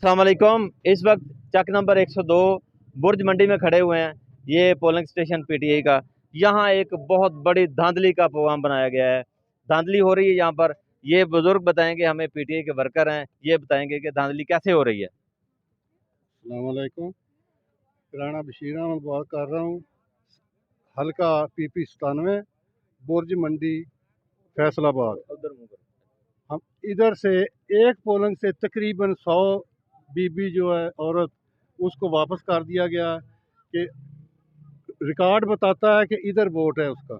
अस्सलाम वालेकुम। इस वक्त चक नंबर 102 बुर्ज मंडी में खड़े हुए हैं। ये पोलिंग स्टेशन पीटीआई का। यहाँ एक बहुत बड़ी धांधली का प्रोग्राम बनाया गया है। धांधली हो रही है यहाँ पर। ये बुजुर्ग बताएंगे, हमें पीटीआई के वर्कर हैं, ये बताएंगे कि धांधली कैसे हो रही है। अस्सलाम वालेकुम। राणा बशीर अहमद बात कर रहा हूँ। हल्का पीपी 97 बुर्ज मंडी फैसलाबाद। हम इधर से एक पोलिंग से तकरीबन 100 बीबी जो है औरत, उसको वापस कर दिया गया कि रिकॉर्ड बताता है कि इधर वोट है उसका,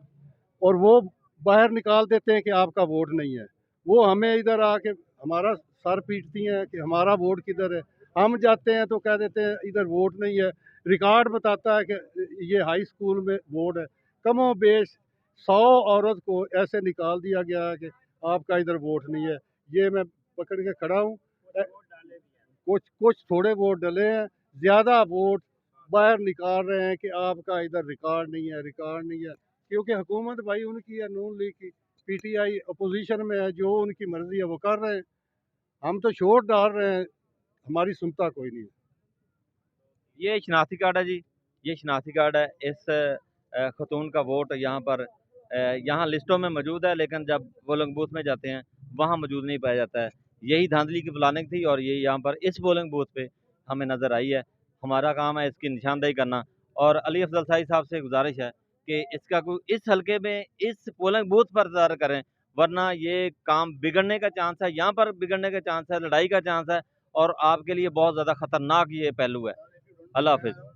और वो बाहर निकाल देते हैं कि आपका वोट नहीं है। वो हमें इधर आके हमारा सर पीटती हैं कि हमारा वोट किधर है। हम जाते हैं तो कह देते हैं इधर वोट नहीं है। रिकॉर्ड बताता है कि ये हाई स्कूल में वोट है। कमो बेश 100 औरत को ऐसे निकाल दिया गया है कि आपका इधर वोट नहीं है। ये मैं पकड़ के खड़ा हूँ। कुछ कुछ थोड़े वोट डले हैं, ज़्यादा वोट बाहर निकाल रहे हैं कि आपका इधर रिकॉर्ड नहीं है, रिकॉर्ड नहीं है। क्योंकि हुकूमत भाई उनकी है, नून लीग की। पीटीआई अपोजिशन में है, जो उनकी मर्जी है वो कर रहे हैं। हम तो शोर डाल रहे हैं, हमारी सुनता कोई नहीं है। ये शनाख्ती कार्ड है जी, ये शनाख्ती कार्ड है। इस खतून का वोट यहाँ पर यहाँ लिस्टों में मौजूद है, लेकिन जब पोलिंग बूथ में जाते हैं वहाँ मौजूद नहीं पाया जाता है। यही धांधली की प्लानिंग थी और ये यहाँ पर इस पोलिंग बूथ पे हमें नज़र आई है। हमारा काम है इसकी निशानदेही करना। और अली अफजल साई साहब से गुजारिश है कि इसका कोई इस हलके में इस पोलिंग बूथ पर इंतजार करें, वरना ये काम बिगड़ने का चांस है, यहाँ पर बिगड़ने का चांस है, लड़ाई का चांस है। और आपके लिए बहुत ज़्यादा खतरनाक ये पहलू है। अल्लाह हाफिज़।